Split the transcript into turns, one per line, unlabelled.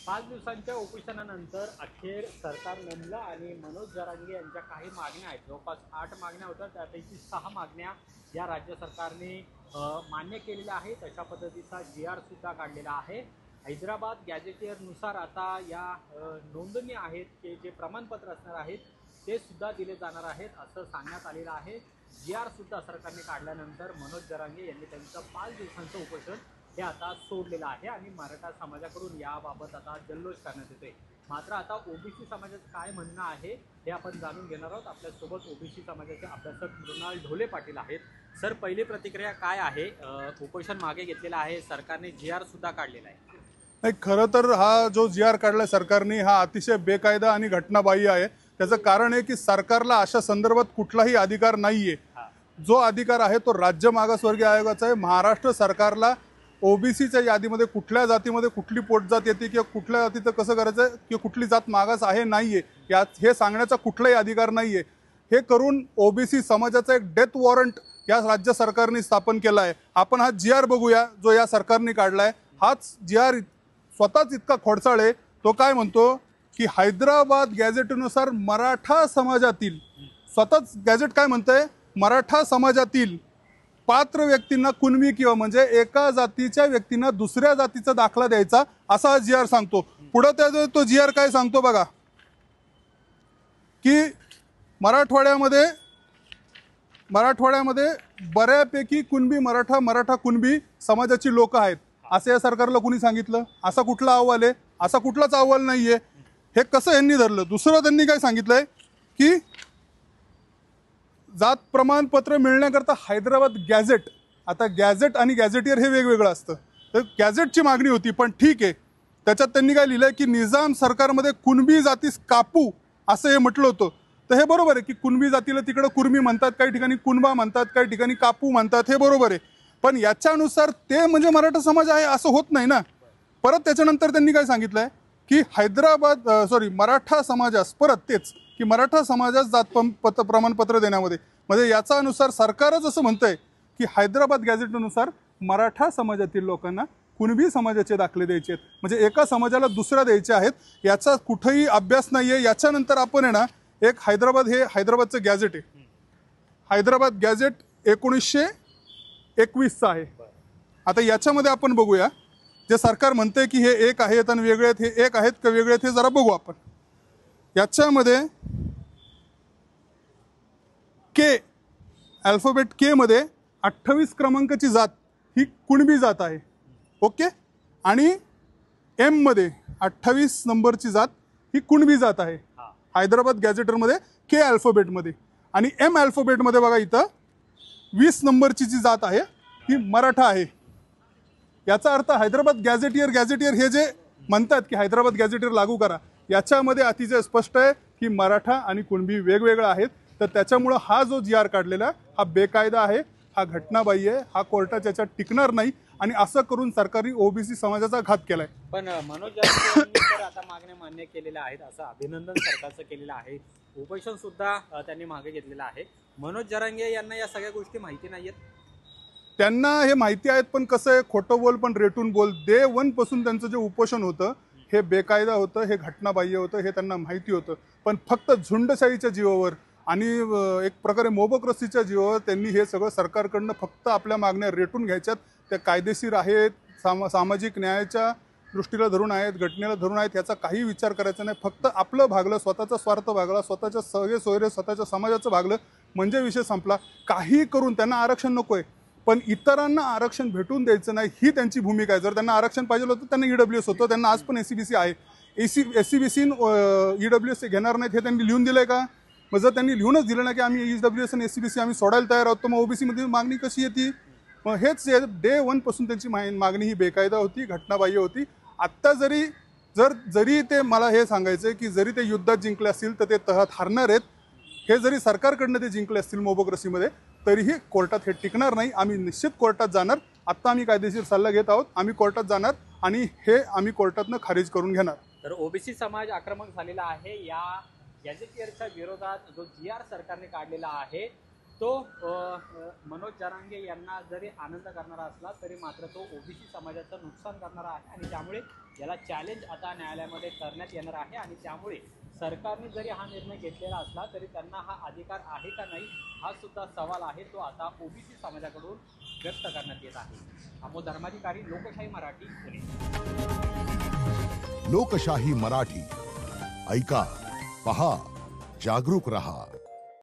5 दिवसांच्या उपोषणानंतर अखेर सरकार नेमलं आणि मनोज जरांगे यांच्या काही मागण्या आहेत, जवळपास 8 मागण्या होत्या, त्यापैकी 6 मागण्या या राज्य सरकारने मान्य केलेल्या आहेत। अशा पद्धतीचा GR सुद्धा काढलेला आहे। हैदराबाद गॅझेटियरनुसार आता या नोंदणी आहेत की जे प्रमाणपत्र असणार आहेत ते सुद्धा दिले जाणार आहेत असं सांगण्यात आलेलं आहे। GR सुद्धा सरकारने काढल्यानंतर मनोज जरांगे यांनी त्यांचं 5 दिवसांचं उपोषण हे आता सोडलेलं आहे आणि मराठा समाजाकडून याबाबत आता जल्लोष करण्यात येतोय। मात्र आता ओबीसी समाजाचं काय म्हणणं आहे हे आपण जाणून घेणार आहोत। आपल्यासोबत ओबीसी समाजाचे अभ्यासक मृणाल ढोले पाटील आहेत। सर, पहिली प्रतिक्रिया काय आहे? उपोषण मागे घेतलेलं आहे, सरकारने GR सुद्धा काढलेला आहे।
नाही, खरं तर हा जो GR काढला सरकारने हा अतिशय बेकायदा आणि घटनाबाह्य आहे। त्याचं कारण आहे की सरकारला अशा संदर्भात कुठलाही अधिकार नाहीये। जो अधिकार आहे तो राज्य मागासवर्गीय आयोगाचा आहे। महाराष्ट्र सरकारला ओबीसीच्या यादीमध्ये कुठल्या जातीमध्ये कुठली पोटजात येते किंवा कुठल्या जातीचं कसं करायचं किंवा कुठली जात मागास आहे नाहीये यात हे सांगण्याचा कुठलाही अधिकार नाहीये। हे करून ओबीसी समाजाचा एक डेथ वॉरंट या राज्य सरकारने स्थापन केला आहे। आपण हा GR बघूया जो या सरकारने काढलाय। हाच GR स्वतःच इतका खोडसाळ आहे। तो काय म्हणतो की हैदराबाद गॅझेटनुसार मराठा समाजातील, स्वतःच गॅझेट काय म्हणतंय, मराठा समाजातील पात्र व्यक्तींना कुणबी किंवा म्हणजे एका जातीच्या व्यक्तींना दुसऱ्या जातीचा दाखला द्यायचा असा हा GR सांगतो। पुढे त्या तो GR काय सांगतो बघा की मराठवाड्यामध्ये बऱ्यापैकी कुणबी मराठा कुणबी समाजाची लोक आहेत असं या सरकारला कुणी सांगितलं? असा कुठला अहवाल आहे? असा कुठलाच अहवाल नाहीये। हे कसं यांनी धरलं? दुसरं त्यांनी काय सांगितलंय की जात प्रमाणपत्र मिळण्याकरता हैदराबाद गॅझेट, आता गॅझेट आणि गॅझेटियर हे वेगवेगळं असतं। तर गॅझेटची मागणी होती, पण ठीक आहे, त्याच्यात त्यांनी काय लिहिलंय की निजाम सरकारमध्ये कुणबी जातीस कापू असं हे म्हटलं होतं। तर हे बरोबर आहे की कुणबी जातीला तिकडं कुर्मी म्हणतात, काही ठिकाणी कुणबा म्हणतात, काही ठिकाणी कापू म्हणतात, हे बरोबर आहे। पण याच्यानुसार ते म्हणजे मराठा समाज आहे असं होत नाही ना। परत त्याच्यानंतर त्यांनी काय सांगितलंय की मराठा समाजास, परत तेच की मराठा समाजास जात प्रमाणपत्र देण्यामध्ये म्हणजे याचा अनुसार सरकारच असं म्हणतंय की हैदराबाद गॅझेटनुसार मराठा समाजातील लोकांना कुणबी समाजाचे दाखले द्यायचे आहेत, म्हणजे एका समाजाला दुसरा द्यायचे आहेत। याचा कुठेही अभ्यास नाहीये। याच्यानंतर आपण आहे ना, एक हैदराबादचं गॅझेट आहे, हैदराबाद गॅझेट 1921चं आहे। आता याच्यामध्ये आपण बघूया, जे सरकार म्हणते की हे एक आहेत आणि वेगळे आहेत, हे एक आहेत का वेगळे आहेत हे जरा बघू आपण। याच्यामध्ये अल्फाबेट K मध्ये 28 क्रमांकाची जात ही कुणबी जात आहे, ओके। आणि M मध्ये 28 नंबरची जात ही कुणबी जात आहे हैदराबाद गॅझेटरमध्ये K अल्फाबेटमध्ये। आणि M अल्फाबेटमध्ये बघा इथं 20 नंबरची जी जात आहे ही मराठा आहे। याचा अर्थ हैदराबाद गॅझेटियर हे जे म्हणतात की हैदराबाद गॅझेटियर लागू करा, याच्यामध्ये अतिशय स्पष्ट आहे की मराठा आणि कुणबी वेगवेगळं आहेत। तर त्याच्यामुळं हा जो GR काढलेला हा बेकायदा आहे, हा घटनाबाह्य आहे, हा कोर्टात याच्यात टिकणार नाही आणि असं करून सरकारी ओबीसी समाजाचा घात केलाय।
पण मनोज जरांगे यांनी तर आता मागण्या मान्य केलेल्या आहेत, असं अभिनंदन सरकारचं केलेलं आहे। उपोषण सुद्धा त्यांनी मागे घेतलेलं आहे। मनोज जरांगे यांना या सगळ्या गोष्टी माहिती नाहीयेत?
त्यांना हे माहिती आहेत, पण कसं आहे, खोटं बोल पण रेटून बोल। डे 1 पासून त्यांचं जे उपोषण होतं हे बेकायदा होतं, हे घटनाबाह्य होतं, हे त्यांना माहिती होतं। पण फक्त झुंडशाहीच्या जीवावर आणि एक प्रकारे मोबोक्रेसीच्या जीवावर त्यांनी हे सगळं सरकारकडनं फक्त आपल्या मागण्या रेटून घ्यायच्यात। त्या कायदेशीर आहेत, सामाजिक न्यायाच्या दृष्टीला धरून आहेत, घटनेला धरून आहेत, याचा काही विचार करायचा नाही। फक्त आपलं भागलं, स्वतःचा स्वार्थ भागला, स्वतःच्या सोयरे स्वतःच्या समाजाचं भागलं म्हणजे विषय संपला। काही करून त्यांना आरक्षण नको आहे, पण इतरांना आरक्षण भेटून द्यायचं नाही ही त्यांची भूमिका आहे। जर त्यांना आरक्षण पाहिजे होतं त्यांना EWS होतं, त्यांना आज पण SCBC आहे। SCBC EWS घेणार नाहीत हे त्यांनी लिहून दिलंय का? मग जर त्यांनी लिहूनच दिलं ना की आम्ही EWS आणि SCBC आम्ही सोडायला तयार आहोत, तर मग ओबीसीमध्ये मागणी कशी येते? मग हेच डे 1 पासून त्यांची मागणी ही बेकायदा होती, घटनाबाह्य होती। आत्ता जरी ते मला हे सांगायचं की जरी ते युद्धात जिंकले असतील तर ते तहात हारणार आहेत, हे जरी सरकारकडनं ते जिंकले असतील मोबोक्रेसीमध्ये, तरीही कोर्टात हे टिकणार नाही। आम्ही निश्चित कोर्टात जाणार। आत्ता आम्ही कायदेशीर सल्ला घेत आहोत, आम्ही कोर्टात जाणार आणि हे आम्ही कोर्टातनं खारिज करून घेणार।
तर ओबीसी समाज आक्रमक झालेला आहे या गॅझेटियरच्या विरोधात जो GR सरकारने काढलेला आहे तो मनोज जरांगे यांना जरी आनंद करणारा असला तरी मात्र तो ओबीसी समाजाचं नुकसान करणारा आहे आणि त्यामुळे याला चॅलेंज आता न्यायालयामध्ये करण्यात येणार आहे आणि त्यामुळे सरकारने जरी हा निर्णय घेतलेला असला तरी त्यांना हा अधिकार आहे का नाही हा सुद्धा सवाल आहे, तो आता ओबीसी समाजाकडून व्यक्त करण्यात येत आहे. अमोल धर्माधिकारी, लोकशाही मराठी, पुणे.
लोकशाही मराठी ऐका, पहा, जागरूक रहा.